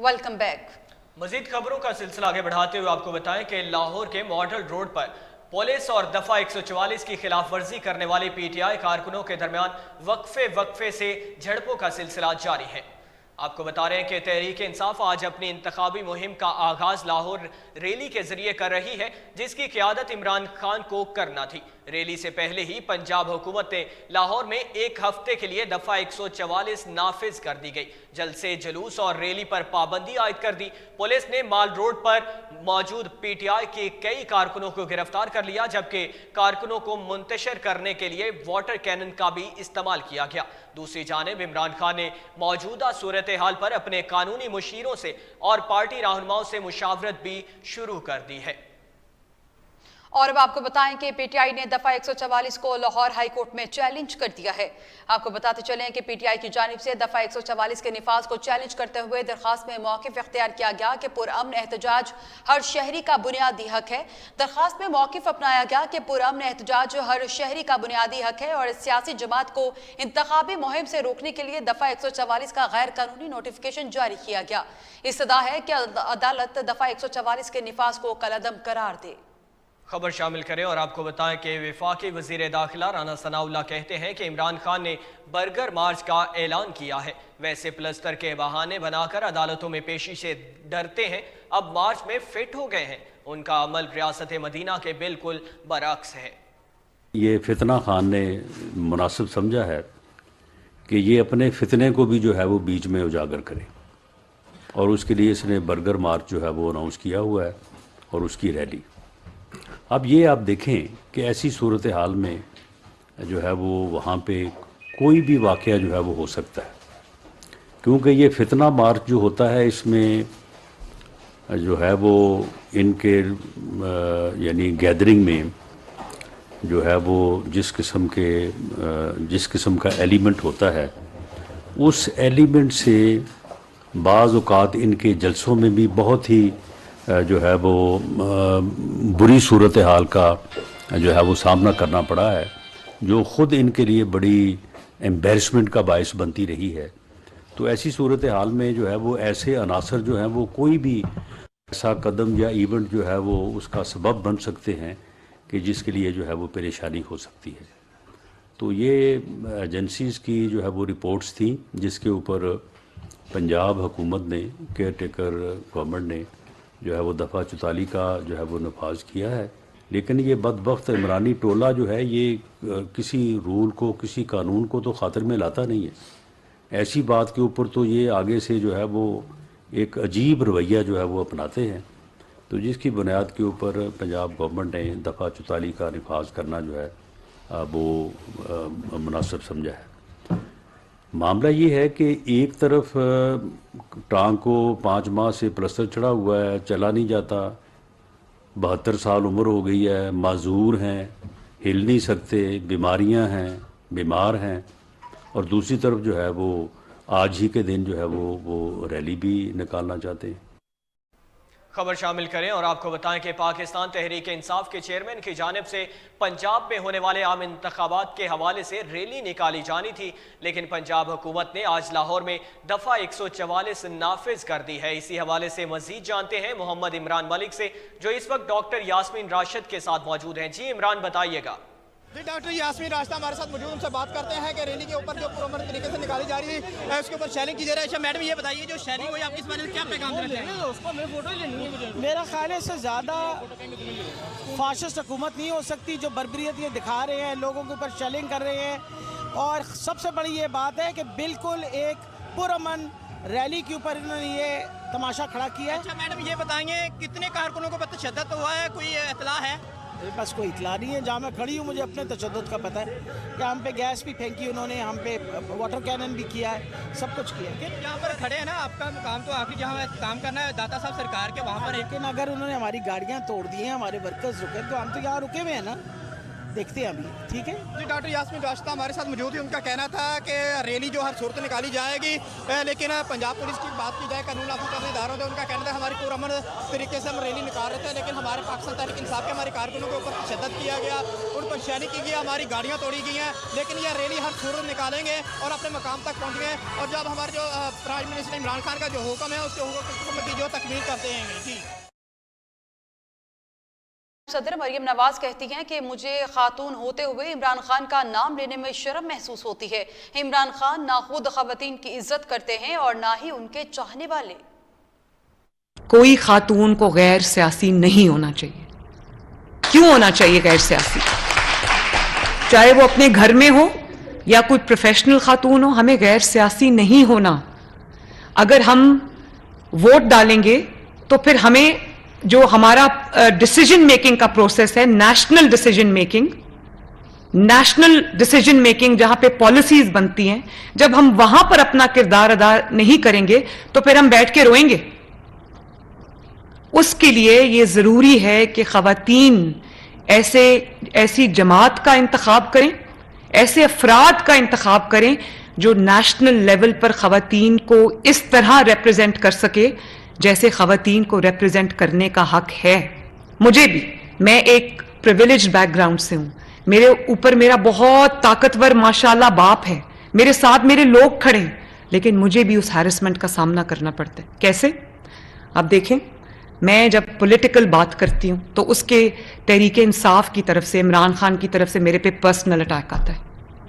Welcome back. मजीद खबरों का सिलसिला आगे बढ़ाते हुए आपको बताएं कि लाहौर के मॉडल रोड पर पुलिस और दफा 144 की खिलाफ वर्जी करने वाले पीटीआई कारकुनों के दरमियान वक्फे से झड़पों का सिलसिला जारी है। आपको बता रहे हैं कि तहरीक इंसाफ आज अपनी इंतखाबी मुहिम का आगाज लाहौर रैली के जरिए कर रही है, जिसकी क़यादत इमरान खान को करना थी। रैली से पहले ही पंजाब हुकूमत ने लाहौर में एक हफ्ते के लिए दफा 144 नाफिज कर दी गई। जलसे जुलूस और रैली पर पाबंदी आयद कर दी। पुलिस ने माल रोड पर मौजूद पीटीआई के कई कारकुनों को गिरफ्तार कर लिया, जबकि कारकुनों को मुंतशिर करने के लिए वाटर कैनन का भी इस्तेमाल किया गया। दूसरी जानिब इमरान खान ने मौजूदा सूरत हाल पर अपने कानूनी मुशीरों से और पार्टी रहनुमाओं से मुशावरत भी शुरू कर दी है। और अब आपको बताएं कि पीटीआई ने दफा 144 को लाहौर हाई कोर्ट में चैलेंज कर दिया है। आपको बताते चलें कि पीटीआई की जानिब से दफा 144 के निफाज को चैलेंज करते हुए दरखास्त में मौक़िफ़ इख्तियार किया गया कि पुरअमन एहतजाज हर शहरी का बुनियादी हक है। दरखास्त में मौक़िफ़ अपनाया गया कि पुरअमन एहतजाज हर शहरी का बुनियादी हक है और सियासी जमात को इंतखाबी मुहिम से रोकने के लिए दफा 144 का गैर कानूनी नोटिफिकेशन जारी किया गया। इस्तदा है कि अदालत दफा 144 के निफाज को कलअदम करार दे। खबर शामिल करें और आपको बताएं कि वफाकी वज़ीर दाखिला राना सनाउल्लाह कहते हैं कि इमरान खान ने बर्गर मार्च का ऐलान किया है। वैसे प्लस्तर के बहाने बनाकर अदालतों में पेशी से डरते हैं, अब मार्च में फिट हो गए हैं। उनका अमल रियासत मदीना के बिल्कुल बरअक्स है। ये फितना खान ने मुनासिब समझा है कि ये अपने फितने को भी जो है वो बीच में उजागर करे, और उसके लिए इसने बर्गर मार्च जो है वो अनाउंस किया हुआ है और उसकी रैली। अब ये आप देखें कि ऐसी सूरत हाल में जो है वो वहाँ पे कोई भी वाक़या जो है वो हो सकता है, क्योंकि ये फितना मार्च जो होता है इसमें जो है वो इनके यानी गैदरिंग में जो है वो जिस किस्म का एलिमेंट होता है, उस एलिमेंट से बाज़ औक़ात इनके जलसों में भी बहुत ही जो है वो बुरी सूरत हाल का जो है वो सामना करना पड़ा है, जो ख़ुद इनके लिए बड़ी एम्बैरसमेंट का बायस बनती रही है। तो ऐसी सूरत हाल में जो है वो ऐसे अनासर जो हैं वो कोई भी ऐसा कदम या इवेंट जो है वो उसका सबब बन सकते हैं कि जिसके लिए जो है वो परेशानी हो सकती है। तो ये एजेंसीज़ की जो है वो रिपोर्ट्स थी, जिसके ऊपर पंजाब हुकूमत ने, केयर टेकर गवर्नमेंट ने जो है वो दफ़ा 44 का जो है वो नफाज किया है। लेकिन ये बदबख्त इमरानी टोला जो है ये किसी रूल को, किसी कानून को तो खातिर में लाता नहीं है। ऐसी बात के ऊपर तो ये आगे से जो है वो एक अजीब रवैया जो है वो अपनाते हैं, तो जिसकी बुनियाद के ऊपर पंजाब गवर्नमेंट ने दफ़ा 44 का नफाज करना जो है वो मुनासिब समझा है। मामला ये है कि एक तरफ टांग को 5 माह से प्लस्तर चढ़ा हुआ है, चला नहीं जाता, 72 साल उम्र हो गई है, माजूर हैं, हिल नहीं सकते, बीमारियां हैं, बीमार हैं, और दूसरी तरफ जो है वो आज ही के दिन जो है वो रैली भी निकालना चाहते हैं। खबर शामिल करें और आपको बताएं कि पाकिस्तान तहरीक इंसाफ के चेयरमैन की जानिब से पंजाब में होने वाले आम इंतखाबात के हवाले से रैली निकाली जानी थी, लेकिन पंजाब हुकूमत ने आज लाहौर में दफ़ा 144 नाफिज कर दी है। इसी हवाले से मजीद जानते हैं मोहम्मद इमरान मलिक से, जो इस वक्त डॉक्टर यास्मीन राशिद के साथ मौजूद हैं। जी इमरान, बताइएगा। जी, डॉक्टर यास्मीन राशिद हमारे साथ मौजूद, उनसे बात करते हैं कि रैली के ऊपर जो पुरअमन तरीके से निकाली जा रही है उसके ऊपर चैलेंज की जा रही है। अच्छा मैडम, ये बताइए जो शैलिंग हुई आप इस बारे में क्या पैगाम देना चाहेंगे? मेरा ख्याल है इससे ज़्यादा फाशिस्ट हुकूमत नहीं हो सकती जो बर्बरियत ये दिखा रहे हैं, लोगों के ऊपर शैलिंग कर रहे हैं। और सबसे बड़ी ये बात है कि बिल्कुल एक पुरअमन रैली के ऊपर इन्होंने ये तमाशा खड़ा किया है। अच्छा मैडम, ये बताएंगे कितने कारकुनों को तशद्दुद हुआ है, कोई इतला है? मेरे पास कोई इतला नहीं है। जहाँ मैं खड़ी हूँ मुझे अपने तशद्दुद का पता है कि हम पे गैस भी फेंकी उन्होंने, हम पे वाटर कैनन भी किया है, सब कुछ किया है। जहाँ पर खड़े हैं ना, आपका काम तो आखिर जहाँ काम करना है दाता साहब सरकार के, वहाँ पर लेकिन अगर उन्होंने हमारी गाड़ियाँ तोड़ दी हैं, हमारे वर्कर्स रुके, तो हम तो यहाँ रुके हुए हैं ना। देखते हैं अभी, ठीक है। जी डॉक्टर यास्मीन रास्ता हमारे साथ मौजूद थी। उनका कहना था कि रैली जो हर सूरत निकाली जाएगी, लेकिन पंजाब पुलिस की बात की जाए, कानून लागू करने इदारों से उनका कहना था हमारी पुरअमन तरीके से हम रैली निकाल रहे थे, लेकिन हमारे पाकिस्तान तहरीक इंसाफ के हमारे कारकुनों के ऊपर तशद्दुद किया गया, उन पर शैनिंग की गई, हमारी गाड़ियाँ तोड़ी गई हैं, लेकिन यह रैली हर सूरत निकालेंगे और अपने मकाम तक पहुँच गए। और जब हमारे जो प्राइम मिनिस्टर इमरान खान का जो हुक्म है उसके हुक्म की जो तकमील करते हैं। जी सदर मरियम नवाज कहती हैं कि मुझे खातून होते हुए इमरान खान का नाम लेने में शर्म महसूस होती है। इमरान खान ना खुद खवातीन की इज्जत करते हैं और ना ही उनके चाहने वाले। कोई खातून को गैर सियासी नहीं होना चाहिए। क्यों होना चाहिए गैर सियासी? चाहे वो अपने घर में हो या कोई प्रोफेशनल खातून हो, हमें गैर सियासी नहीं होना। अगर हम वोट डालेंगे तो फिर हमें जो हमारा डिसीजन मेकिंग का प्रोसेस है, नेशनल डिसीजन मेकिंग जहां पे पॉलिसीज बनती हैं, जब हम वहां पर अपना किरदार अदा नहीं करेंगे तो फिर हम बैठ के रोएंगे। उसके लिए ये जरूरी है कि खवातीन ऐसी जमात का इंतखाब करें, ऐसे अफराद का इंतखाब करें जो नेशनल लेवल पर खवातीन को इस तरह रिप्रेजेंट कर सके जैसे खवातीन को रिप्रेजेंट करने का हक है। मुझे भी, मैं एक प्रिविलेज्ड बैकग्राउंड से हूं, मेरे ऊपर मेरा बहुत ताकतवर माशाल्लाह बाप है, मेरे साथ मेरे लोग खड़े हैं, लेकिन मुझे भी उस हैरेसमेंट का सामना करना पड़ता है। कैसे? अब देखें, मैं जब पॉलिटिकल बात करती हूं तो उसके तहरीक इंसाफ की तरफ से, इमरान खान की तरफ से मेरे पे पर्सनल अटैक आता है।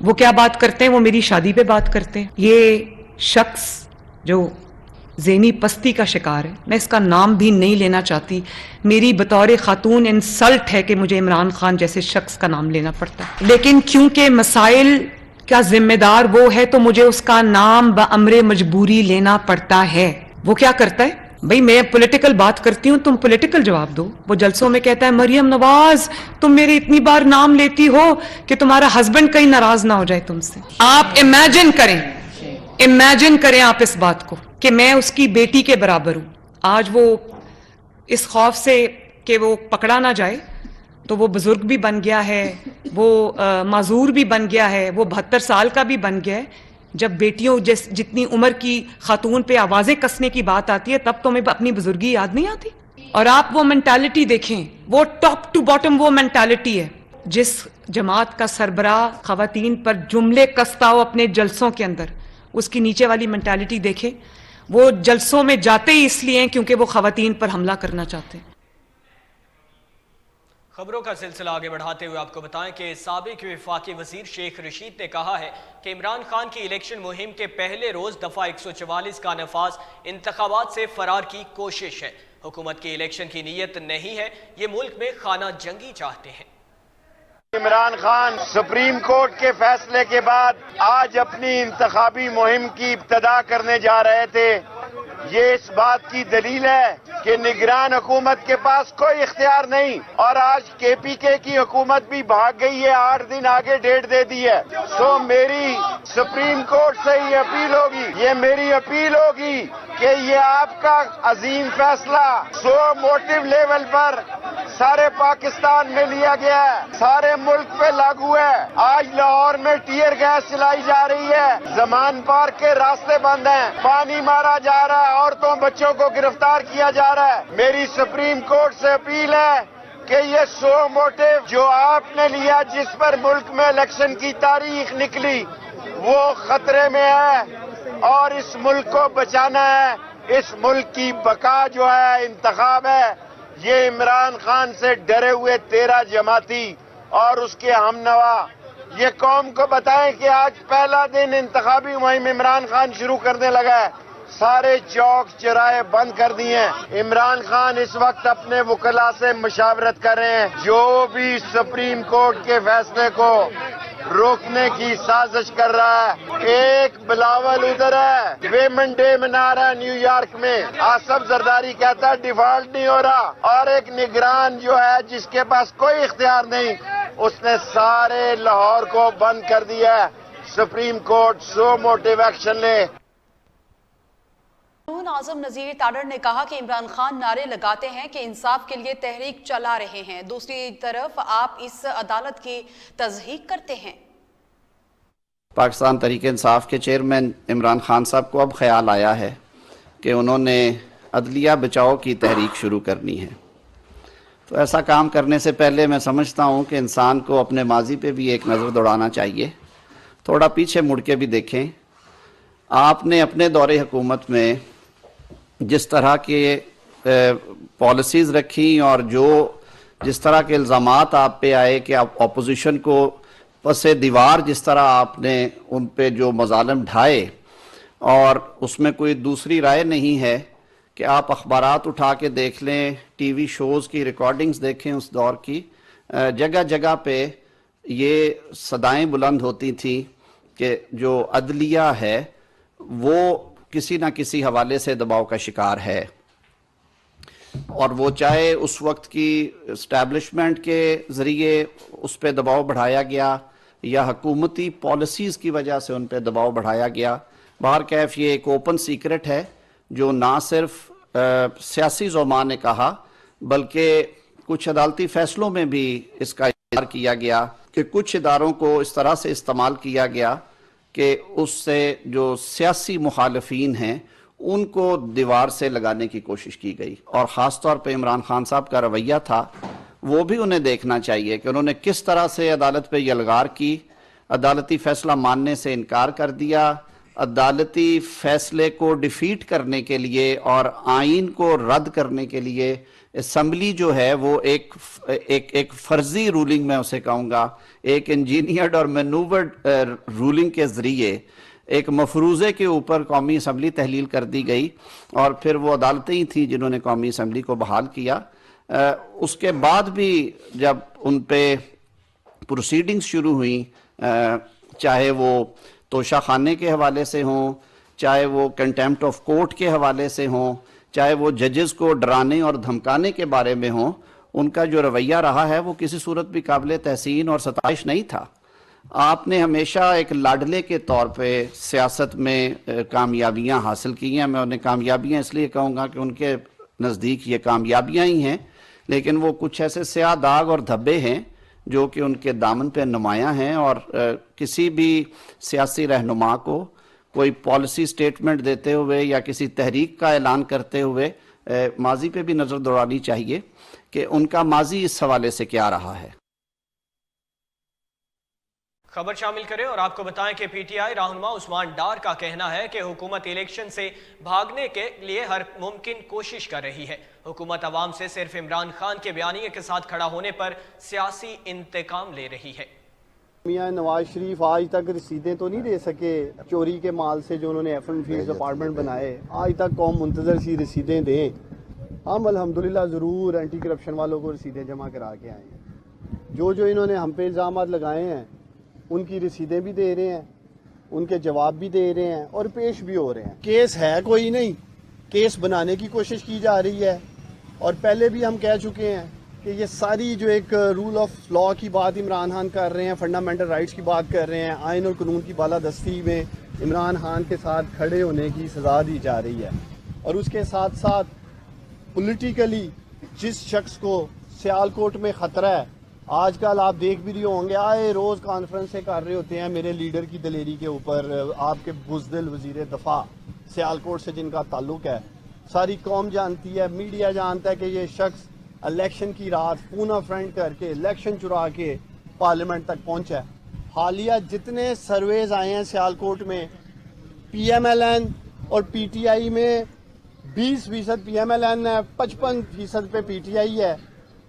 वो क्या बात करते हैं? वो मेरी शादी पे बात करते हैं। ये शख्स जो ज़हनी पस्ती का शिकार है, मैं इसका नाम भी नहीं लेना चाहती, मेरी बतौर खातून इंसल्ट है कि मुझे इमरान खान जैसे शख्स का नाम लेना पड़ता है, लेकिन क्योंकि मसाइल का जिम्मेदार वो है तो मुझे उसका नाम बअम्रे मजबूरी लेना पड़ता है। वो क्या करता है? भाई मैं पॉलिटिकल बात करती हूं, तुम पॉलिटिकल जवाब दो। वो जलसों में कहता है, मरियम नवाज तुम मेरे इतनी बार नाम लेती हो कि तुम्हारा हस्बैंड कहीं नाराज ना हो जाए तुमसे। आप इमेजिन करें आप इस बात को कि मैं उसकी बेटी के बराबर हूं। आज वो इस खौफ से कि वो पकड़ा ना जाए तो वो बुजुर्ग भी बन गया है, वो माजूर भी बन गया है, वो 72 साल का भी बन गया है। जब बेटियों जितनी उम्र की खातून पे आवाजें कसने की बात आती है तब तो हमें अपनी बुजुर्गी याद नहीं आती। और आप वो मेंटालिटी देखें, वो टॉप टू बॉटम वो मेंटालिटी है जिस जमात का सरबराह खवातीन पर जुमले कसता हो अपने जलसों के अंदर, उसकी नीचे वाली मेंटालिटी देखें। वो जलसों में जाते ही इसलिए हैं क्योंकि वो खवातीन पर हमला करना चाहते हैं। खबरों का सिलसिला आगे बढ़ाते हुए आपको बताएं कि साबिक वफाकी वजीर शेख रशीद ने कहा है कि इमरान खान की इलेक्शन मुहिम के पहले रोज दफा 144 का नफाज इंतखाबात से फरार की कोशिश है। हुकूमत की इलेक्शन की नीयत नहीं है, ये मुल्क में खाना जंगी चाहते हैं। इमरान खान सुप्रीम कोर्ट के फैसले के बाद आज अपनी इंतखाबी मुहिम की इब्तदा करने जा रहे थे। ये इस बात की दलील है कि निगरान हुकूमत के पास कोई इख्तियार नहीं, और आज केपीके की हुकूमत भी भाग गई है, 8 दिन आगे डेट दे दी है। तो मेरी सुप्रीम कोर्ट से ये अपील होगी, ये मेरी अपील होगी कि ये आपका अजीम फैसला सो मोटिव लेवल पर सारे पाकिस्तान में लिया गया है, सारे मुल्क पे लागू है। आज लाहौर में टीयर गैस चलाई जा रही है, जमान पार्क के रास्ते बंद हैं, पानी मारा जा रहा है, औरतों बच्चों को गिरफ्तार किया जा रहा है। मेरी सुप्रीम कोर्ट से अपील है कि ये सो मोटिव जो आपने लिया, जिस पर मुल्क में इलेक्शन की तारीख निकली, वो खतरे में है और इस मुल्क को बचाना है। इस मुल्क की बका जो है, इंतखाब है, ये इमरान खान से डरे हुए 13 जमाती और उसके हमनवा ये कौम को बताएं कि आज पहला दिन इंतखाबी मुहिम इमरान खान शुरू करने लगा है। सारे चौक चौराहे बंद कर दिए हैं। इमरान खान इस वक्त अपने वकला से मशावरत कर रहे हैं, जो भी सुप्रीम कोर्ट के फैसले को रोकने की साजिश कर रहा है। एक बिलावल उधर है, वेमन डे मना रहा है न्यूयॉर्क में, आसफ जरदारी कहता है डिफॉल्ट नहीं हो रहा, और एक निगरान जो है जिसके पास कोई इख्तियार नहीं, उसने सारे लाहौर को बंद कर दिया है। Supreme court so motive action ले। قانون اعظم نذیر تاڈر نے کہا کہ عمران خان نعرے لگاتے ہیں کہ انصاف کے لیے تحریک چلا رہے ہیں، دوسری طرف آپ اس عدالت کی تصحیح کرتے ہیں۔ پاکستان تحریک انصاف کے چیئرمین عمران خان صاحب کو اب خیال آیا ہے کہ انہوں نے عدلیہ بچاؤ کی تحریک شروع کرنی ہے، تو ایسا کام کرنے سے پہلے میں سمجھتا ہوں کہ انسان کو اپنے ماضی پہ بھی ایک نظر دوڑانا چاہیے، تھوڑا پیچھے مڑ کے بھی دیکھیں۔ آپ نے اپنے دور حکومت میں جس طرح کے پالیسیز رکھی اور جس طرح کے الزامات آپ پہ آئے کہ آپ اپوزیشن کو پس دیوار جس طرح آپ نے ان پہ جو مظالم ڈھائے، اور اس میں کوئی دوسری رائے نہیں ہے کہ آپ اخبارات اٹھا کے دیکھ لیں، ٹی وی شوز کی ریکارڈنگز دیکھیں اس دور کی، جگہ جگہ پہ یہ صدائیں بلند ہوتی تھیں کہ جو عدلیہ ہے وہ کسی نہ کسی حوالے سے دباؤ کا شکار ہے، اور وہ چاہے اس وقت کی اسٹیبلشمنٹ کے ذریعے اس پہ دباؤ بڑھایا گیا یا حکومتی پالیسیز کی وجہ سے ان پہ دباؤ بڑھایا گیا، بہرکیف یہ ایک اوپن سیکرٹ ہے جو نہ صرف سیاسی زعماء نے کہا بلکہ کچھ عدالتی فیصلوں میں بھی اس کا اظہار کیا گیا کہ کچھ اداروں کو اس طرح سے استعمال کیا گیا کہ اس سے جو سیاسی مخالفین ہیں ان کو دیوار سے لگانے کی کوشش کی گئی، اور خاص طور پہ عمران خان صاحب کا رویہ تھا، وہ بھی انہیں دیکھنا چاہیے کہ انہوں نے کس طرح سے عدالت پہ یلغار کی، عدالتی فیصلہ ماننے سے انکار کر دیا، عدالتی فیصلے کو ڈیفیٹ کرنے کے لیے اور آئین کو رد کرنے کے لیے اسمبلی جو ہے وہ ایک فرضی رولنگ میں اسے کہوں گا، ایک انجینئرڈ اور مینوورڈ رولنگ کے ذریعے ایک مفروضے کے اوپر قومی اسمبلی تحلیل کر دی گئی، اور پھر وہ عدالتیں ہی تھیں جنہوں نے قومی اسمبلی کو بحال کیا۔ اس کے بعد بھی جب ان پہ پروسیڈنگز شروع ہوئیں، چاہے وہ توشہ خانے کے حوالے سے ہوں، چاہے وہ کنٹیمپٹ آف کورٹ کے حوالے سے ہوں، چاہے وہ ججز کو ڈرانے اور دھمکانے کے بارے میں ہوں، ان کا جو رویہ رہا ہے وہ کسی صورت بھی قابل تحسین اور ستائش نہیں تھا۔ آپ نے ہمیشہ ایک لاڈلے کے طور پہ سیاست میں کامیابیاں حاصل کی ہیں، میں انہیں کامیابیاں اس لیے کہوں گا کہ ان کے نزدیک یہ کامیابیاں ہی ہیں، لیکن وہ کچھ ایسے سیاہ داغ اور دھبے ہیں جو کہ ان کے دامن پہ نمایاں ہیں، اور کسی بھی سیاسی رہنما کو کوئی پالیسی سٹیٹمنٹ دیتے ہوئے یا کسی تحریک کا اعلان کرتے ہوئے ماضی پہ بھی نظر دوڑانی چاہیے کہ ان کا ماضی اس حوالے سے کیا رہا ہے۔ خبر شامل کریں اور آپ کو بتائیں کہ پی ٹی آئی رہنما عثمان ڈار کا کہنا ہے کہ حکومت الیکشن سے بھاگنے کے لیے ہر ممکن کوشش کر رہی ہے۔ حکومت عوام سے صرف عمران خان کے بیانیے کے ساتھ کھڑا ہونے پر سیاسی انتقام لے رہی ہے۔ میاں نواز شریف آج تک رسیدیں تو نہیں دے سکے چوری کے مال سے جو انہوں نے ایف اینڈ فیلڈ ڈپارٹمنٹ بنائے، آج تک قوم منتظر سی رسیدیں دیں۔ ہم الحمدللہ ضرور اینٹی کرپشن والوں کو رسیدیں جمع کرا کے آئے ہیں، جو انہوں نے ہم پہ الزامات لگائے ہیں ان کی رسیدیں بھی دے رہے ہیں، ان کے جواب بھی دے رہے ہیں اور پیش بھی ہو رہے ہیں۔ کیس ہے کوئی نہیں، کیس بنانے کی کوشش کی جا رہی ہے، اور پہلے بھی ہم کہہ چکے ہیں کہ یہ ساری جو ایک رول آف لاء کی بات عمران خان کر رہے ہیں، فنڈامنٹل رائٹس کی بات کر رہے ہیں، آئین اور قانون کی بالادستی میں عمران خان کے ساتھ کھڑے ہونے کی سزا دی جا رہی ہے، اور اس کے ساتھ ساتھ پولیٹیکلی جس شخص کو سیالکوٹ میں خطرہ ہے، آج کل آپ دیکھ بھی رہے ہوں گے آئے روز کانفرنسیں کر رہے ہوتے ہیں میرے لیڈر کی دلیری کے اوپر، آپ کے بزدل وزیر دفاع سیالکوٹ سے جن کا تعلق ہے، ساری قوم جانتی ہے، میڈیا جانتا ہے کہ یہ شخص الیکشن کی رات پونا فرنٹ کر کے الیکشن چرا کے پارلیمنٹ تک پہنچا ہے۔ حالیہ جتنے سرویز آئے ہیں سیالکوٹ میں، پی ایم ایل این اور پی ٹی آئی میں 20% پی ایم ایل این ہے، 55% پہ پی ٹی آئی ہے۔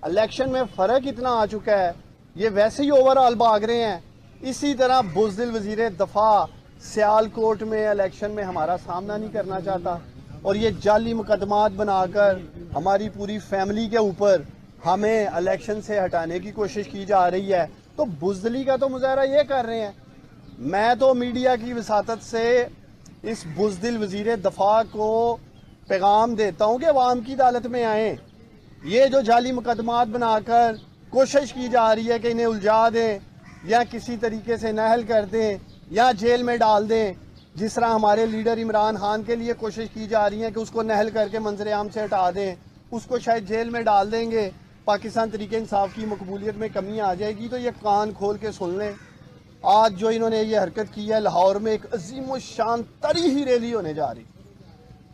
الیکشن میں فرق اتنا آ چکا ہے، یہ ویسے ہی اوورآل بھاگ رہے ہیں۔ اسی طرح بزدل وزیر دفاع سیالکوٹ میں الیکشن میں ہمارا سامنا نہیں کرنا چاہتا، اور یہ جعلی مقدمات بنا کر ہماری پوری فیملی کے اوپر ہمیں الیکشن سے ہٹانے کی کوشش کی جا رہی ہے۔ تو بزدلی کا تو مظاہرہ یہ کر رہے ہیں۔ میں تو میڈیا کی وساطت سے اس بزدل وزیر دفاع کو پیغام دیتا ہوں کہ عوام کی عدالت میں آئیں۔ یہ جو جعلی مقدمات بنا کر کوشش کی جا رہی ہے کہ انہیں الجھا دیں یا کسی طریقے سے نہل کر دیں یا جیل میں ڈال دیں، जिस तरह हमारे लीडर इमरान खान के लिए कोशिश की जा रही है कि उसको नहल करके मंजर आम से हटा दें, उसको शायद जेल में डाल देंगे, पाकिस्तान तरीके इंसाफ की मकबूलियत में कमी आ जाएगी। तो ये कान खोल के सुन लें, आज जो इन्होंने ये हरकत की है, लाहौर में एक अजीम शान तरीही रैली होने जा रही,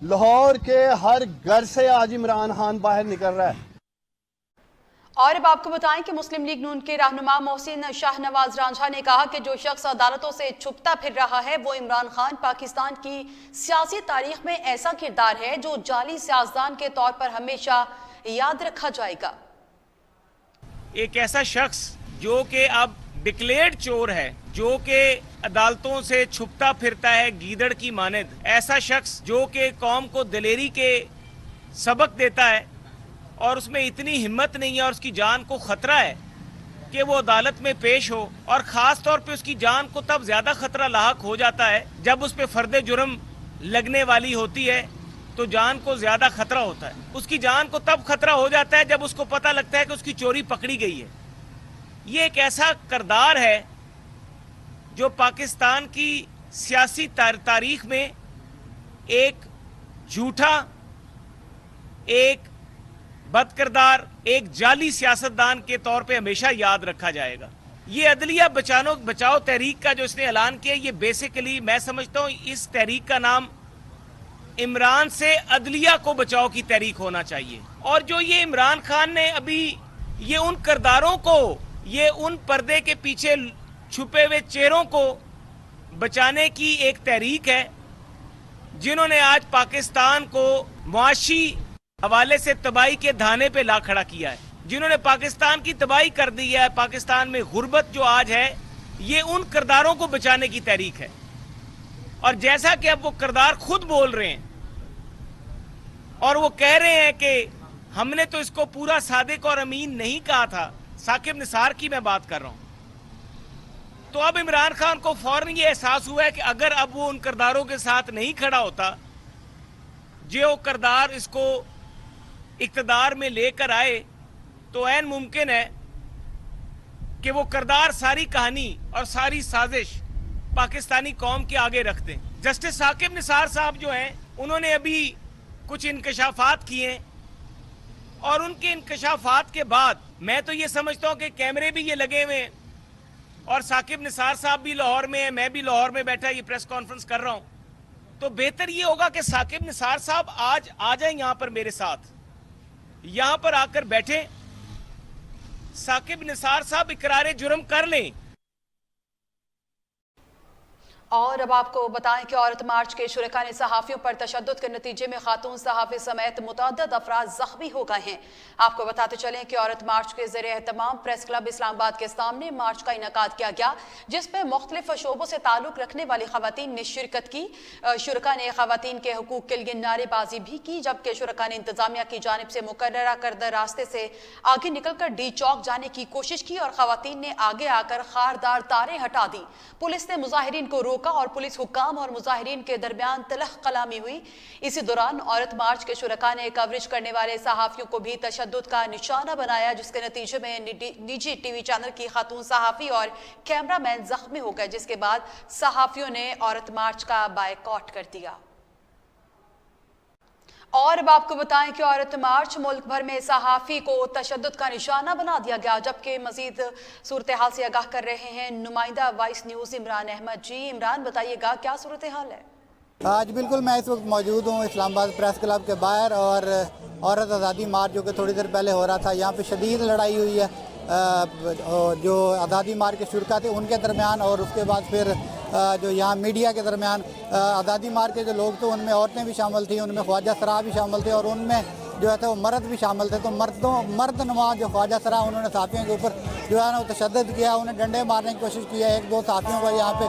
लाहौर के हर घर से आज इमरान खान बाहर निकल रहा है। और अब आपको बताएं कि मुस्लिम लीग नून के रहनुमा मोहसिन शाहनवाज रांझा ने कहा कि जो शख्स अदालतों से छुपता फिर रहा है वो इमरान खान पाकिस्तान की सियासी तारीख में ऐसा किरदार है जो जाली सियासतदान के तौर पर हमेशा याद रखा जाएगा। एक ऐसा शख्स जो कि अब डिक्लेयर्ड चोर है, जो कि अदालतों से छुपता फिरता है गीदड़ की मानद, ऐसा शख्स जो कि कौम को दिलेरी के सबक देता है और उसमें इतनी हिम्मत नहीं है और उसकी जान को खतरा है कि वो अदालत में पेश हो, और ख़ास तौर पे उसकी जान को तब ज़्यादा खतरा लाहक हो जाता है जब उस पर फ़र्द जुर्म लगने वाली होती है, तो जान को ज़्यादा खतरा होता है। उसकी जान को तब खतरा हो जाता है जब उसको पता लगता है कि उसकी चोरी पकड़ी गई है। ये एक ऐसा किरदार है जो पाकिस्तान की सियासी तारीख में एक झूठा, एक बदकिरदार, एक जाली सियासतदान के तौर पे हमेशा याद रखा जाएगा। ये अदलिया बचाओ तहरीक का जो इसने ऐलान किया, ये बेसिकली मैं समझता हूँ इस तहरीक का नाम इमरान से अदलिया को बचाओ की तहरीक होना चाहिए। और जो ये इमरान खान ने अभी ये उन किरदारों को, ये उन पर्दे के पीछे छुपे हुए चेहरों को बचाने की एक तहरीक है जिन्होंने आज पाकिस्तान को मुआशी हवाले से तबाही के धाने पे ला खड़ा किया है, जिन्होंने पाकिस्तान की तबाही कर दी है। पाकिस्तान में गुर्बत जो आज है, ये उन किरदारों को बचाने की तहरीक है। और जैसा कि अब वो किरदार खुद बोल रहे हैं और वो कह रहे हैं कि हमने तो इसको पूरा सादिक और अमीन नहीं कहा था, साकिब निसार की मैं बात कर रहा हूं, तो अब इमरान खान को फौरन ये एहसास हुआ है कि अगर अब वो उन किरदारों के साथ नहीं खड़ा होता जो किरदार इसको इक़्तिदार में लेकर आए, तो ऐन मुमकिन है कि वो किरदार सारी कहानी और सारी साजिश पाकिस्तानी कौम के आगे रख दें। जस्टिस साकिब निसार साहब जो हैं, उन्होंने अभी कुछ इंकशाफात किए और उनके इंकशाफात के बाद मैं तो ये समझता हूँ कि कैमरे भी ये लगे हुए हैं और साकिब निसार साहब भी लाहौर में है, मैं भी लाहौर में बैठा ये प्रेस कॉन्फ्रेंस कर रहा हूँ, तो बेहतर ये होगा कि साकिब निसार साहब आज आ जाएं यहाँ पर मेरे साथ, यहाँ पर आकर बैठे, साकिब निसार साहब इकरार जुर्म कर लें। और अब आपको बताएं कि औरत मार्च के शुरका ने सहाफ़ियों पर तशद्दुद के नतीजे में खातून सहाफ़ी समेत मुतअद्दिद अफराद ज़ख्मी हो गए हैं। आपको बताते चलें कि औरत मार्च के ज़रिए एहतमाम प्रेस क्लब इस्लामाबाद के सामने मार्च का इनेकाद किया गया, जिसमें मुख्तलिफ शोबों से ताल्लुक़ रखने वाली ख़वातीन ने शिरकत की। शुरका ने ख़वातीन के हकूक़ के लिए नारेबाजी भी की, जबकि शुरका ने इंतज़ामिया की जानिब से मुकर्ररा करदा रास्ते से आगे निकल कर डी चौक जाने की कोशिश की और ख़वातीन ने आगे आकर खारदार तारें हटा दी। पुलिस ने मुजाहिरीन को और पुलिस हुक्काम और मुजाहिरीन के दरमियान तलख कलामी हुई। इसी दौरान औरत मार्च के शुरका ने कवरेज करने वाले सहाफ़ियों को भी तशद्दुद का निशाना बनाया, जिसके नतीजे में निजी टीवी चैनल की खातून सहाफ़ी और कैमरामैन जख्मी हो गए, जिसके बाद सहाफ़ियों ने औरत मार्च का बायकॉट कर दिया। और अब आपको बताएं कि औरत मार्च मुल्क भर में सहाफ़ी को तशद्दुद का निशाना बना दिया गया, जबकि मजीद सूरत हाल से आगाह कर रहे हैं नुमाइंदा वाइस न्यूज़ इमरान अहमद। जी इमरान, बताइएगा क्या सूरत हाल है? आज बिल्कुल मैं इस वक्त मौजूद हूँ इस्लामाबाद प्रेस क्लब के बाहर और औरत आज़ादी मार्च जो कि थोड़ी देर पहले हो रहा था, यहाँ पे शदीद लड़ाई हुई है जो आज़ादी मार्च के शुरका थे उनके दरमियान और उसके बाद फिर जो यहाँ मीडिया के दरमियान। आज़ादी मार्च के जो लोग थे उनमें औरतें भी शामिल थी, उनमें ख्वाजा सरा भी शामिल थे और उनमें जो है वो मर्द भी शामिल थे। तो मर्द नुमा जो ख्वाजा सरा उन्होंने साथियों के ऊपर जो है ना वो तशद्दुद किया, उन्हें डंडे मारने की कोशिश की है, एक दो साथियों को यहाँ पे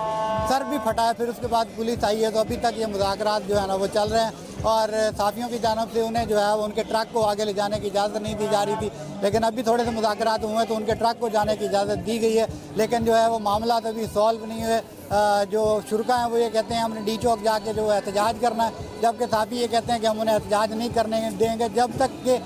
सर भी फटाया, फिर उसके बाद पुलिस आई है। तो अभी तक ये मुज़ाकरात जो है ना वो चल रहे हैं और साथियों की जानब से उन्हें जो है उनके ट्रक को आगे ले जाने की इजाज़त नहीं दी जा रही थी, लेकिन अभी थोड़े से मुज़ाकरात हुए तो उनके ट्रक को जाने की इजाज़त दी गई है, लेकिन जो है वो मामला अभी सॉल्व नहीं हुए। जो शुरका हैं वो ये कहते हैं हमने डी चौक जाके जो एहतजाज करना है, जबकि साथी ये कहते हैं कि हम उन्हें एहतजाज नहीं करने देंगे जब तक कि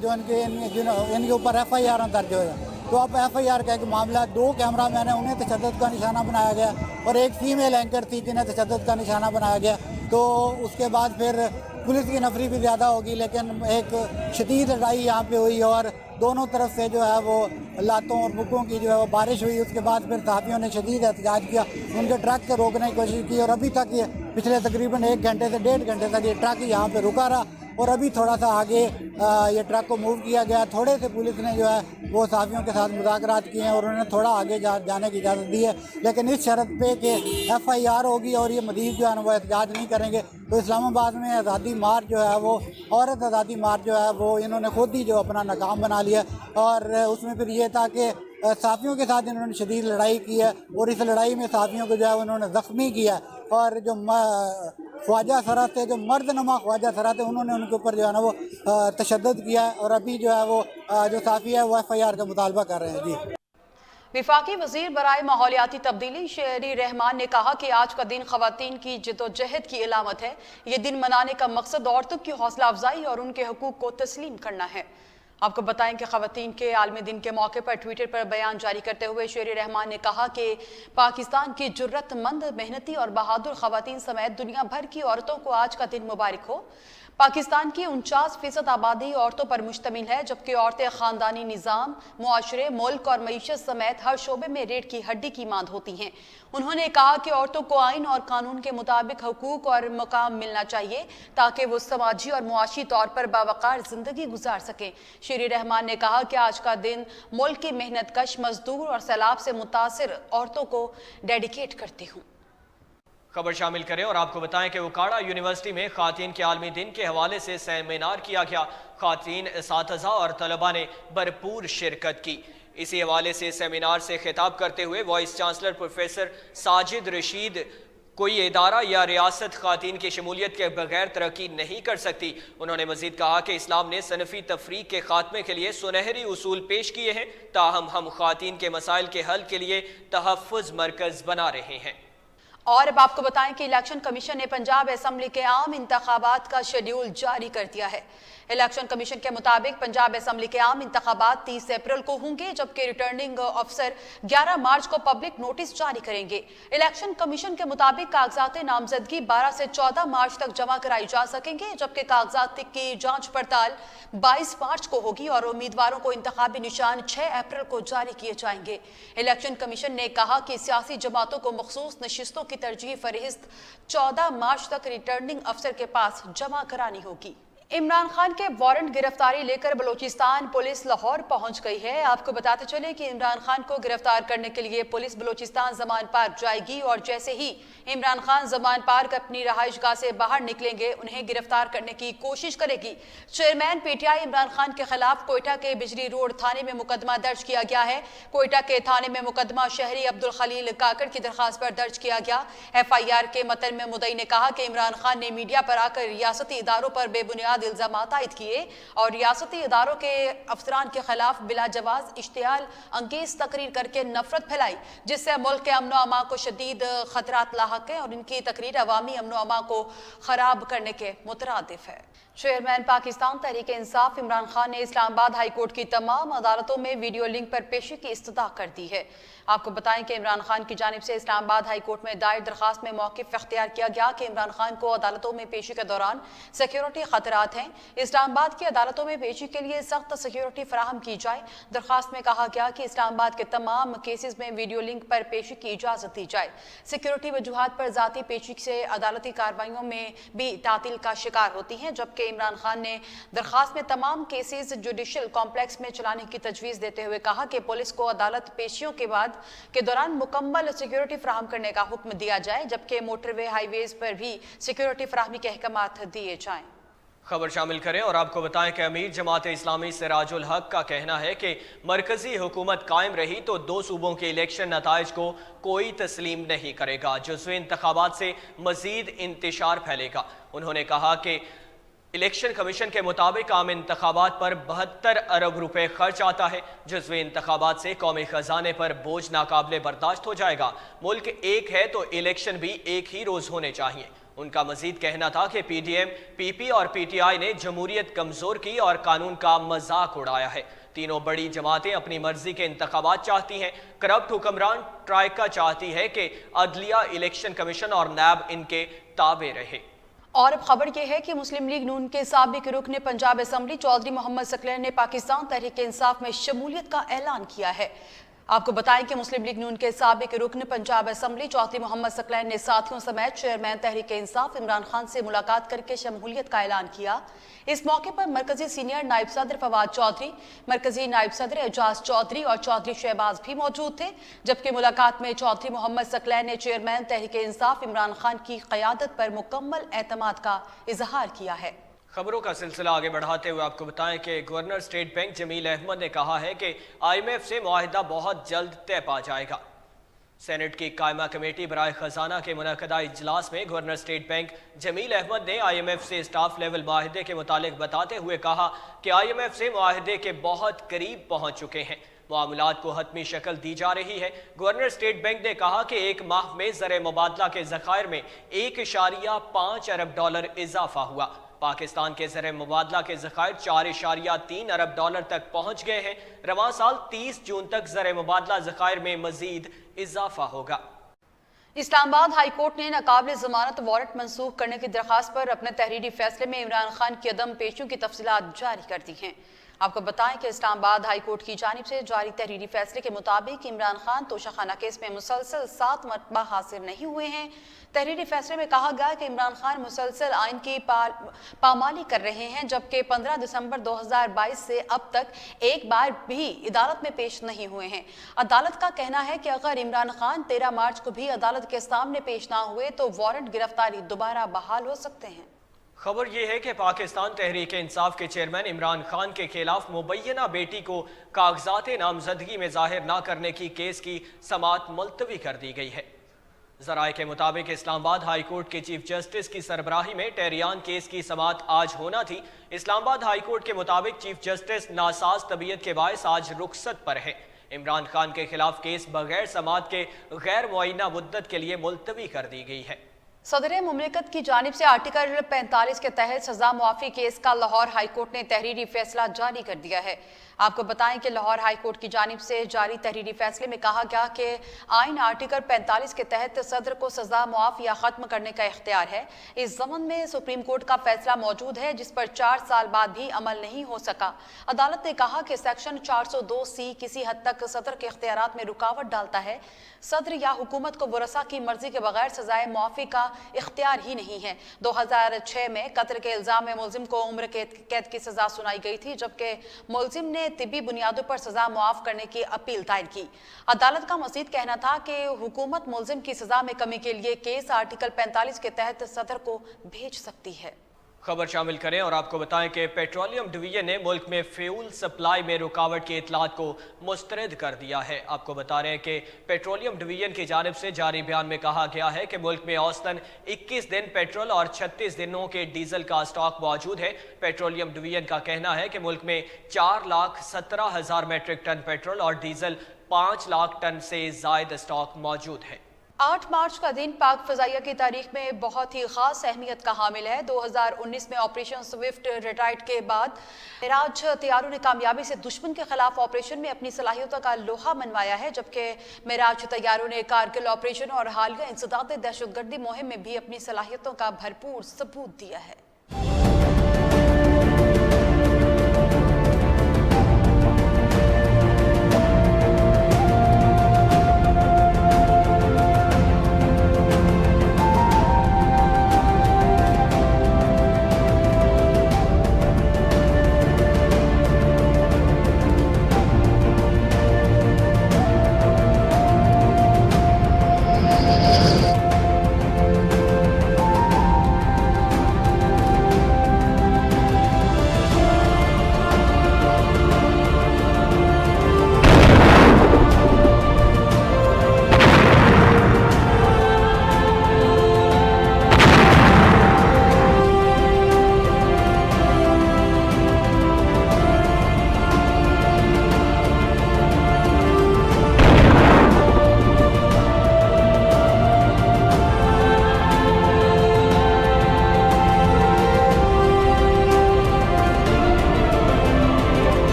जो इनके ऊपर FIR दर्ज हो जाए। तो अब FIR का एक मामला, 2 कैमरा मैन हैं उन्हें तशद्दुद का निशाना बनाया गया और एक फीमेल एंकर थी जिन्हें तशद्दुद का निशाना बनाया गया। तो उसके बाद फिर पुलिस की नफरी भी ज़्यादा होगी, लेकिन एक शदीद लड़ाई यहाँ पे हुई और दोनों तरफ से जो है वो लातों और बुकों की जो है वो बारिश हुई। उसके बाद फिर सहाफ़ियों ने शदीद एहतजाज किया, उनके ट्रक को रोकने की कोशिश की और अभी तक ये पिछले तकरीबन 1 घंटे से 1.5 घंटे तक ये ट्रक यहाँ पे रुका रहा और अभी थोड़ा सा आगे ये ट्रक को मूव किया गया। थोड़े से पुलिस ने जो है वो सहाफ़ियों के साथ मुज़ाकरात किए हैं और उन्हें थोड़ा आगे जाने की इजाज़त दी है, लेकिन इस शर्त पे कि FIR होगी और ये मज़ीद जो है ना वो एहतजाज नहीं करेंगे। तो इस्लामाबाद में आज़ादी मार्च जो है वो औरत आज़ादी मार्च जो है वो इन्होंने खुद ही जो अपना नाकाम बना लिया और उसमें फिर ये था कि सहाफ़ियों के साथ इन्होंने शदीद लड़ाई की है और इस लड़ाई में सहाफ़ियों को जो है उन्होंने ज़ख्मी किया और जो ख्वाजा सरा थे, जो मर्दनुमा ख्वाजा सरा थे, उन्होंने उनके ऊपर जो है ना वो तशद्दुद किया है और अभी जो है वो जो सहाफ़ी है वो FIR का मुतालबा कर रहे हैं। जी, वफाकी वज़ीर बराए माहौलियाती तब्दीली शेरी रहमान ने कहा कि आज का दिन ख़वातीन की जद्दोजहद की अलामत है। ये दिन मनाने का मकसद औरतों की हौसला अफजाई और उनके हकूक़ को तस्लीम करना है। आपको बताएं कि ख़वातीन के आलमी दिन के मौके पर ट्विटर पर बयान जारी करते हुए शेरी रहमान ने कहा कि पाकिस्तान की जुर्रतमंद, मेहनती और बहादुर ख़वातीन समेत दुनिया भर की औरतों को आज का दिन मुबारक हो। पाकिस्तान की 49% आबादी औरतों पर मुश्तमिल है, जबकि औरतें ख़ानदानी निज़ाम, मुआशरे, मुल्क और मईशत समेत हर शोबे में रीढ़ की हड्डी की मांद होती हैं। उन्होंने कहा कि औरतों को आइन और कानून के मुताबिक हकूक़ और मकाम मिलना चाहिए ताकि वो समाजी और मुआशी तौर पर बावकार ज़िंदगी गुजार सकें। शेरी रहमान ने कहा कि आज का दिन मुल्क की मेहनत कश मजदूर और सैलाब से मुतासिर औरतों को डेडिकेट करती हूँ। खबर शामिल करें और आपको बताएं कि उकाड़ा यूनिवर्सिटी में खातीन के आलमी दिन के हवाले से सेमिनार किया गया। खातीन असातिज़ा और तलबा ने भरपूर शिरकत की। इसी हवाले से सेमिनार से खिताब करते हुए vice chancellor professor Sajid Rashid, कोई इदारा या रियासत खातीन की शमूलियत के बगैर तरक्की नहीं कर सकती। उन्होंने मजीद कहा कि इस्लाम ने सनफी तफरीक के खात्मे के लिए सुनहरी उसूल पेश किए हैं, ताहम हम खातीन के मसाइल के हल के लिए तहफ़्फ़ुज़ मरकज़ बना रहे हैं। और अब आपको बताएं कि इलेक्शन कमीशन ने पंजाब असेंबली के आम इंतखाबात का शेड्यूल जारी कर दिया है। इलेक्शन कमीशन के मुताबिक पंजाब असेंबली के आम इंतखाबात 30 अप्रैल को होंगे, जबकि रिटर्निंग अफसर 11 मार्च को पब्लिक नोटिस जारी करेंगे। इलेक्शन कमीशन के मुताबिक कागजात नामजदगी 12 से 14 मार्च तक जमा कराई जा सकेंगे, जबकि कागजात की जांच पड़ताल 22 मार्च को होगी और उम्मीदवारों को इंतखाबी निशान 6 अप्रैल को जारी किए जाएंगे। इलेक्शन कमीशन ने कहा कि सियासी जमातों को मखसूस नशिस्तों की तरजीह फहरिस्त 14 मार्च तक रिटर्निंग अफसर के पास जमा करानी होगी। इमरान खान के वारंट गिरफ्तारी लेकर बलूचिस्तान पुलिस लाहौर पहुंच गई है। आपको बताते चले कि इमरान खान को गिरफ्तार करने के लिए पुलिस बलूचिस्तान जमान पार्क जाएगी और जैसे ही इमरान खान जमान पार्क अपनी रहायशगाह से बाहर निकलेंगे उन्हें गिरफ्तार करने की कोशिश करेगी। चेयरमैन PTI इमरान खान के खिलाफ कोयटा के बिजली रोड थाने में मुकदमा दर्ज किया गया है। कोयटा के थाने में मुकदमा शहरी अब्दुल खलील काकड़ की दरखास्त पर दर्ज किया गया। FIR के मतन में मुद्दई ने कहा कि इमरान खान ने मीडिया पर आकर रियासती इदारों पर बेबुनियाद इल्जामात आयद किए और रियासती इदारों के अफसरान के खिलाफ बिला जवाज इश्तियाल अंगेज तकरीर करके नफरत फैलाई, जिससे मुल्क के अमन अमा को शदीद खतरात लाहक है और इनकी तकरीर अवामी अमन अमा को खराब करने के मुतरादिफ है। चेयरमैन पाकिस्तान तहरीक इंसाफ इमरान खान ने इस्लामाबाद हाई कोर्ट की तमाम अदालतों में वीडियो लिंक पर पेशी की इस्तदा कर दी है। आपको बताएं कि इमरान खान की जानिब से इस्लामाबाद हाई कोर्ट में दायर दरखास्त में मौक़िफ़ इख्तियार किया गया कि इमरान खान को अदालतों में पेशी के दौरान सिक्योरिटी खतरात हैं। इस्लामाबाद की अदालतों में पेशी के लिए सख्त सिक्योरिटी फराहम की जाए। दरखास्त में कहा गया कि इस्लामाबाद के तमाम केसेस में वीडियो लिंक पर पेशी की इजाज़त दी जाए। सिक्योरिटी वजूहात पर ज़ाती पेशी से अदालती कार्रवाइयों में भी तातील का शिकार होती हैं, जबकि इमरान खान ने दरखास्त में तमाम केसेस जुडिशल कॉम्प्लेक्स में चलाने की तजवीज़ देते हुए कहा कि पुलिस को अदालत पेशियों के दौरान मुकम्मल सिक्योरिटी फराहम करने का हुक्म दिया जाए, जबकि मोटरवे हाईवेज पर भी सिक्योरिटी फराहमी के अहकामात दिए जाएं। खबर शामिल करें और आपको बताएं कि अमीर जमात इस्लामी सिराजुल हक का कहना है कि मरकजी हुकूमत कायम रही तो 2 सूबों के इलेक्शन नताइज को कोई तस्लीम नहीं करेगा। जुज़वी इंतखाबात से मजीद इंतशार फैलेगा। उन्होंने कहा कि इलेक्शन कमीशन के मुताबिक आम इंतखाबात पर 72 अरब रुपए खर्च आता है। जुज़वी इंतखाबात से कौमी खजाने पर बोझ नाकाबिले बर्दाश्त हो जाएगा। मुल्क एक है तो इलेक्शन भी एक ही रोज होने चाहिए। ان کا مزید کہنا تھا کہ پی ڈی ایم، پی پی اور پی ٹی آئی نے جمہوریت کمزور کی اور قانون کا مذاق اڑایا ہے۔ تینوں بڑی جماعتیں اپنی مرضی کے انتخابات چاہتی ہیں۔ کرپٹ حکمران ٹرائیکا چاہتی ہے کہ عدلیہ، الیکشن کمیشن اور نیب ان کے تابع رہے۔ اور اب خبر یہ ہے کہ مسلم لیگ نون کے سابق رکن پنجاب اسمبلی چودھری محمد ثقلین نے پاکستان تحریک انصاف میں شمولیت کا اعلان کیا ہے۔ آپ کو بتائیں کہ مسلم لیگ نون کے سابق رکن پنجاب اسمبلی چودھری محمد ثقلین نے ساتھیوں سمیت چیئرمین تحریک انصاف عمران خان سے ملاقات کر کے شمولیت کا اعلان کیا۔ اس موقع پر مرکزی سینئر نائب صدر فواد چودھری، مرکزی نائب صدر اعجاز چودھری اور چودھری شہباز بھی موجود تھے، جبکہ ملاقات میں چودھری محمد ثقلین نے چیئرمین تحریک انصاف عمران خان کی قیادت پر مکمل اعتماد کا اظہار کیا ہے۔ خبروں کا سلسلہ آگے بڑھاتے ہوئے آپ کو بتائیں کہ گورنر اسٹیٹ بینک جمیل احمد نے کہا ہے کہ آئی ایم ایف سے معاہدہ بہت جلد طے پا جائے گا۔ سینٹ کی قائمہ کمیٹی برائے خزانہ کے منعقدہ اجلاس میں گورنر اسٹیٹ بینک جمیل احمد نے آئی ایم ایف سے اسٹاف لیول معاہدے کے متعلق بتاتے ہوئے کہا کہ آئی ایم ایف سے معاہدے کے بہت قریب پہنچ چکے ہیں، معاملات کو حتمی شکل دی جا رہی ہے۔ گورنر اسٹیٹ بینک نے کہا کہ ایک ماہ میں زر مبادلہ کے ذخائر میں 1.5 ارب ڈالر اضافہ ہوا۔ پاکستان کے زر مبادلہ کے ذخائر 4.3 ارب ڈالر تک پہنچ گئے ہیں۔ رواں سال 30 جون تک زر مبادلہ ذخائر میں مزید اضافہ ہوگا۔ اسلام آباد ہائی کورٹ نے ناقابل ضمانت وارنٹ منسوخ کرنے کی درخواست پر اپنے تحریری فیصلے میں عمران خان کی عدم پیشوں کی تفصیلات جاری کر دی ہیں۔ آپ کو بتائیں کہ اسلام آباد ہائی کورٹ کی جانب سے جاری تحریری فیصلے کے مطابق عمران خان توشہ خانہ کیس میں مسلسل 7 مرتبہ حاضر نہیں ہوئے ہیں۔ تحریری فیصلے میں کہا گیا کہ عمران خان مسلسل آئین کی پامالی کر رہے ہیں، جبکہ 15 دسمبر 2022 سے اب تک ایک بار بھی عدالت میں پیش نہیں ہوئے ہیں۔ عدالت کا کہنا ہے کہ اگر عمران خان 13 مارچ کو بھی عدالت کے سامنے پیش نہ ہوئے تو وارنٹ گرفتاری دوبارہ بحال ہو سکتے ہیں۔ خبر یہ ہے کہ پاکستان تحریک انصاف کے چیئرمین عمران خان کے خلاف مبینہ بیٹی کو کاغذات نامزدگی میں ظاہر نہ کرنے کی کیس کی سماعت ملتوی کر دی گئی ہے۔ ذرائع کے مطابق اسلام آباد ہائی کورٹ کے چیف جسٹس کی سربراہی میں ٹیریان کیس کی سماعت آج ہونا تھی۔ اسلام آباد ہائی کورٹ کے مطابق چیف جسٹس ناساز طبیعت کے باعث آج رخصت پر ہے۔ عمران خان کے خلاف کیس بغیر سماعت کے غیر معینہ مدت کے لیے ملتوی کر دی گئی ہے۔ صدر مملکت کی جانب سے آرٹیکل 45 کے تحت سزا معافی کیس کا لاہور ہائی کورٹ نے تحریری فیصلہ جاری کر دیا ہے۔ آپ کو بتائیں کہ لاہور ہائی کورٹ کی جانب سے جاری تحریری فیصلے میں کہا گیا کہ آئین آرٹیکل 45 کے تحت صدر کو سزا معاف یا ختم کرنے کا اختیار ہے۔ اس ضمن میں سپریم کورٹ کا فیصلہ موجود ہے جس پر 4 سال بعد بھی عمل نہیں ہو سکا۔ عدالت نے کہا کہ سیکشن 402C کسی حد تک صدر کے اختیارات میں رکاوٹ ڈالتا ہے۔ صدر یا حکومت کو ورثاء کی مرضی کے بغیر سزائے معافی کا اختیار ہی نہیں ہے۔ 2006 میں قتل کے الزام میں ملزم کو عمر قید کی سزا سنائی گئی تھی، جبکہ ملزم نے طبی بنیادوں پر سزا معاف کرنے کی اپیل دائر کی۔ عدالت کا مزید کہنا تھا کہ حکومت ملزم کی سزا میں کمی کے لیے کیس آرٹیکل 45 کے تحت صدر کو بھیج سکتی ہے۔ خبر شامل کریں اور آپ کو بتائیں کہ پیٹرولیم ڈویژن نے ملک میں فیول سپلائی میں رکاوٹ کی اطلاعات کو مسترد کر دیا ہے۔ آپ کو بتا رہے ہیں کہ پیٹرولیم ڈویژن کی جانب سے جاری بیان میں کہا گیا ہے کہ ملک میں اوسطاً 21 دن پیٹرول اور 36 دنوں کے ڈیزل کا اسٹاک موجود ہے۔ پیٹرولیم ڈویژن کا کہنا ہے کہ ملک میں 4,17,000 میٹرک ٹن پیٹرول اور ڈیزل 5 لاکھ ٹن سے زائد اسٹاک موجود ہے۔ 8 مارچ کا دن پاک فضائیہ کی تاریخ میں بہت ہی خاص اہمیت کا حامل ہے۔ 2019 میں آپریشن سوئفٹ ریٹائٹ کے بعد معراج طیاروں نے کامیابی سے دشمن کے خلاف آپریشن میں اپنی صلاحیتوں کا لوہا منوایا ہے، جبکہ معراج طیاروں نے کارگل آپریشن اور حالیہ انسداد دہشت گردی مہم میں بھی اپنی صلاحیتوں کا بھرپور ثبوت دیا ہے۔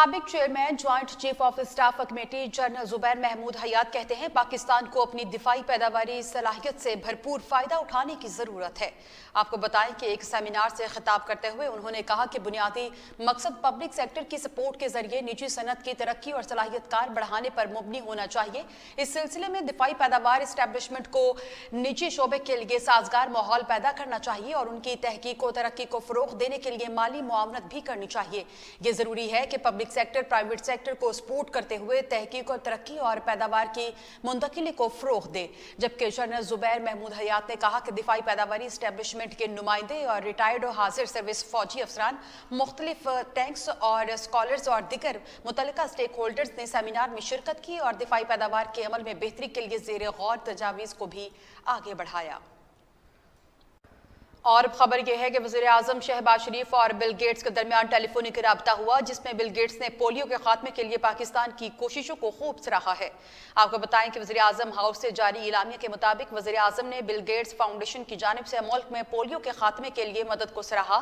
साबिक chairman joint chief of staff committee general Zubair Mahmood Hayat कहते हैं पाकिस्तान को अपनी दिफाई पैदावारी सलाहियत से भरपूर फायदा उठाने की जरूरत है। आपको बताएं कि एक सेमिनार से खिताब करते हुए उन्होंने कहा कि बुनियादी मकसद पब्लिक सेक्टर की सपोर्ट के जरिए निजी सनत की तरक्की और सलाहियत कार बढ़ाने पर मुबनी होना चाहिए। इस सिलसिले में दिफाई पैदावार एस्टेब्लिशमेंट को निजी शोबे के लिए साजगार माहौल पैदा करना चाहिए और उनकी तहकीक और तरक्की को फरोग देने के लिए माली मुआवनत भी करनी चाहिए। ये जरूरी है कि पब्लिक सेक्टर प्राइवेट सेक्टर को सपोर्ट करते हुए तहकीक और तरक्की और पैदावार की मुंतकिली को फरोग दे। जबकि जनरल जुबैर महमूद हयात ने कहा कि दिफाई पैदावारी एस्टेब्लिशमेंट के नुमाइंदे और रिटायर्ड और हाजिर सर्विस फौजी अफसरान, मुख्तलिफ टैंक्स और स्कॉलर्स और दिगर मुतल्लिका स्टेक होल्डर्स ने सेमिनार में शिरकत की और दिफाई पैदावार के अमल में बेहतरी के लिए ज़ेर गौर तजावीज़ को भी आगे बढ़ाया। और खबर यह है कि वज़ीर-ए-आज़म शहबाज शरीफ और बिल गेट्स के दरमियान टेलीफोनिक राब्ता हुआ, जिसमें बिल गेट्स ने पोलियो के खात्मे के लिए पाकिस्तान की कोशिशों को खूब सराहा है। आपको बताएं कि वज़ीर-ए-आज़म हाउस से जारी इलामिया के मुताबिक वज़ीर-ए-आज़म ने बिल गेट्स फाउंडेशन की जानिब से मुल्क में पोलियो के खात्मे के लिए मदद को सराहा।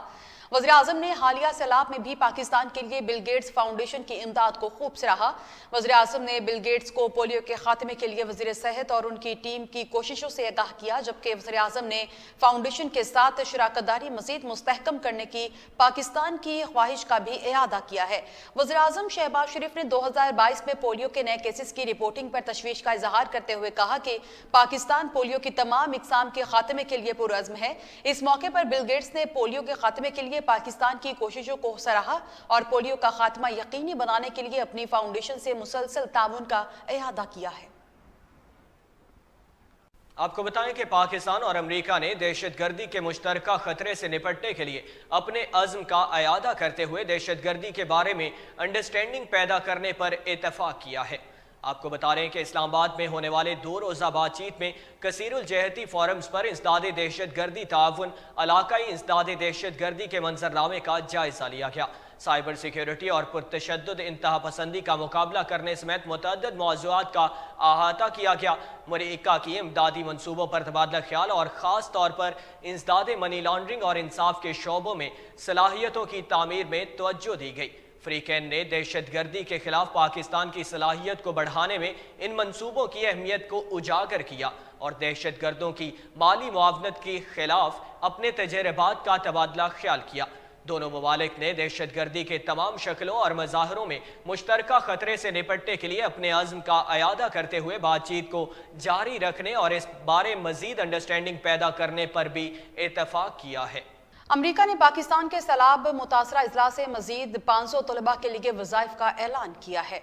वज़ीर-ए-आज़म ने हालिया सैलाब में भी पाकिस्तान के लिए बिल गेट्स फाउंडेशन की इमदाद को खूब सराहा। वज़ीर-ए-आज़म ने बिल गेट्स को पोलियो के खात्मे के लिए वज़ीर सेहत और उनकी टीम की कोशिशों से आगाह किया, जबकि वज़ीर-ए-आज़म ने फाउंडेशन के साथ शराकतदारी मज़ीद मुस्तहकम करने की पाकिस्तान की ख्वाहिश का भी इआदा किया है। वज़ीर-ए-आज़म शहबाज शरीफ ने 2022 में पोलियो के नए केसेस की रिपोर्टिंग पर तशवीश का इजहार करते हुए कहा कि पाकिस्तान पोलियो की तमाम इकसाम के खात्मे के लिए पुरअज़्म है। इस मौके पर बिल गेट्स ने पोलियो के खात्मे के लिए पाकिस्तान की कोशिशों को सराहा और पोलियो का खात्मा यकीनी बनाने के लिए अपनी फाउंडेशन से मुसलसल ताउन का इआदा किया है। आपको बताएं कि पाकिस्तान और अमेरिका ने दहशतगर्दी के मुश्तरका खतरे से निपटने के लिए अपने अज़्म का इआदा करते हुए दहशतगर्दी के बारे में अंडरस्टैंडिंग पैदा करने पर इत्तफाक किया है। आपको बता रहे हैं कि इस्लामाबाद में होने वाले 2 रोज़ा बातचीत में कसीरुल जहती फोरम्स पर इंसदाद दहशतगर्दी ताउन, इलाकाई इंसदाद दहशतगर्दी के मंजरनामे का जायजा लिया गया। साइबर सिक्योरिटी और पुरतशद्दुद इंतहा पसंदी का मुकाबला करने समेत मुतअद्दिद मौज़ूआत का अहाता किया गया। अमेरिका की इमदादी मनसूबों पर तबादला ख्याल और ख़ास तौर पर इंसदाद मनी लॉन्ड्रिंग और इंसाफ के शोबों में सलाहियतों की तामीर में तवज्जो दी गई। फ्रीकैन ने दहशतगर्दी के खिलाफ पाकिस्तान की सलाहियत को बढ़ाने में इन मंसूबों की अहमियत को उजागर किया और दहशतगर्दों की माली मुआवनत के खिलाफ अपने तजर्बात का तबादला ख्याल किया। दोनों ममालिक ने दहशतगर्दी के तमाम शक्लों और मज़ाहरों में मुश्तरका खतरे से निपटने के लिए अपने अज़्म का इआदा करते हुए बातचीत को जारी रखने और इस बारे मज़ीद अंडरस्टैंडिंग पैदा करने पर भी इत्तफाक किया है। अमेरिका ने पाकिस्तान के सैलाब मुतासरा अजला से मजीद 500 तलबा के लिए वज़ाइफ का ऐलान किया है।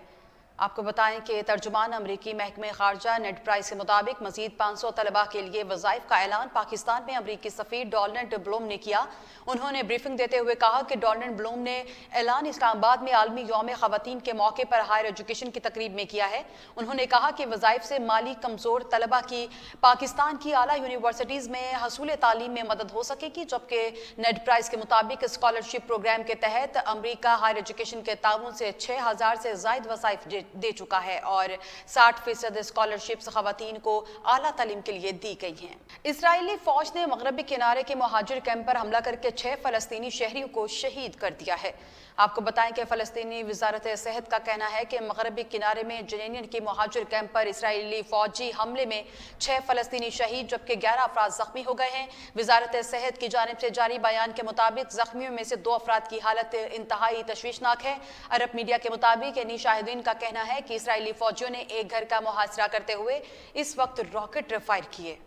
आपको बताएं कि तर्जुमान अमरीकी महकमे खारजा नेड प्राइस के मुताबिक मजीद 500 तलबा के लिए वज़ाइफ का ऐलान पाकिस्तान में अमरीकी सफ़ीर डोनाल्ड ब्लूम ने किया। उन्होंने ब्रीफिंग देते हुए कहा कि डोनाल्ड ब्लूम ने ऐलान इस्लामाबाद में आलमी यौम ख़वातीन के मौके पर हायर एजुकेशन की तकरीब में किया है। उन्होंने कहा कि वज़ाइफ से माली कमज़ोर तलबा की पाकिस्तान की आला यूनिवर्सिटीज़ में हसूल तालीम में मदद हो सकेगी, जबकि नेड प्राइस के मुताबिक स्कॉलरशिप प्रोग्राम के तहत अमरीका हायर एजुकेशन के ताउन से 6000 से ज़ायद वज़ाइफ दे चुका है और 60% स्कॉलरशिप्स ख़वातीन को आला तालीम के लिए दी गई हैं। इजरायली फौज ने मगरबी किनारे के मुहाजिर कैंप पर हमला करके 6 फ़लस्तीनी शहरियों को शहीद कर दिया है। आपको बताएं कि फ़लस्तीनी वज़ारत सेहत का कहना है कि मगरबी किनारे में जनीनियन के मुहाजिर कैंप पर इसराइली फौजी हमले में 6 फ़लस्तीनी शहीद जबकि 11 अफराद ज़ख्मी हो गए हैं। वज़ारत सेहत की जानिब से जारी बयान के मुताबिक ज़ख्मियों में से 2 अफराद की हालत इंतहाई तशवीशनाक है। अरब मीडिया के मुताबिक इन्हीं शाहिदीन का कहना है कि इसराइली फौजियों ने एक घर का मुहासरा करते हुए इस वक्त रॉकेट फायर किए।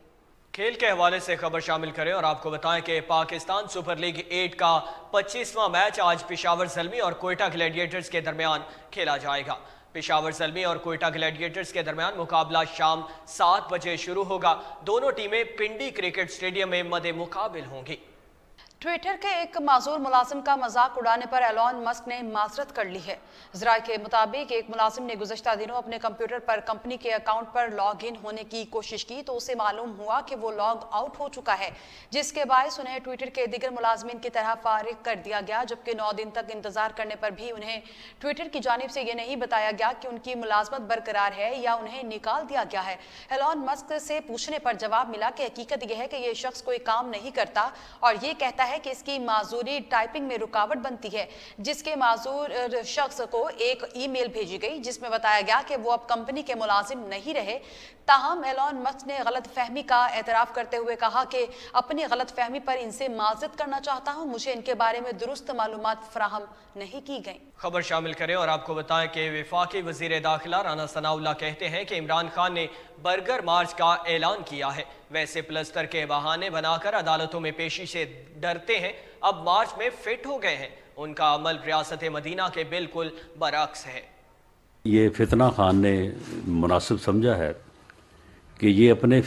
खेल के हवाले से खबर शामिल करें और आपको बताएं कि पाकिस्तान सुपर लीग 8 का 25वां मैच आज पेशावर ज़ल्मी और कोयटा ग्लैडिएटर्स के दरमियान खेला जाएगा। पेशावर ज़ल्मी और कोयटा ग्लैडिएटर्स के दरमियान मुकाबला शाम 7 बजे शुरू होगा। दोनों टीमें पिंडी क्रिकेट स्टेडियम में मदे मुकाबिल होंगी। ट्विटर के एक माजूर मुलाजिम का मजाक उड़ाने पर एलॉन मस्क ने माजरत कर ली है। ज़राए के मुताबिक एक मुलाजिम ने गुज़श्ता दिनों अपने कंप्यूटर पर कंपनी के अकाउंट पर लॉग इन होने की कोशिश की तो उसे मालूम हुआ कि वो लॉग आउट हो चुका है, जिसके बायस उन्हें ट्विटर के दीगर मुलाजमीन की तरह फारिग कर दिया गया, जबकि 9 दिन तक इंतजार करने पर भी उन्हें ट्विटर की जानिब से यह नहीं बताया गया कि उनकी मुलाजमत बरकरार है या उन्हें निकाल दिया गया है। एलॉन मस्क से पूछने पर जवाब मिला कि हकीकत यह है कि यह शख्स कोई काम नहीं करता और ये कहता है है कि इसकी माजूरी टाइपिंग में रुकावट बनती है, जिसके माजूर शख्स को एक ईमेल भेजी गई जिसमें बताया गया कि वो अब कंपनी के मुलाजिम नहीं रहे। ताहम एलॉन मस्क ने गलत फहमी का एतराफ़ करते हुए कहा कि अपनी गलत फहमी पर इनसे माज़रत करना चाहता हूँ, मुझे इनके बारे में दुरुस्त मालूमात फराहम नहीं की गई। खबर शामिल करें और आपको बताएं कि वफाकी वज़ीर दाखिला राना सनाउल्लाह कहते हैं कि इमरान खान ने बर्गर मार्च का ऐलान किया है। वैसे प्लस्तर के बहाने बनाकर अदालतों में पेशी से डरते हैं, अब मार्च में फिट हो गए हैं। उनका अमल रियासत मदीना के बिल्कुल बरअक्स है। ये फितना खान ने मुनासिब समझा है कि ये अपने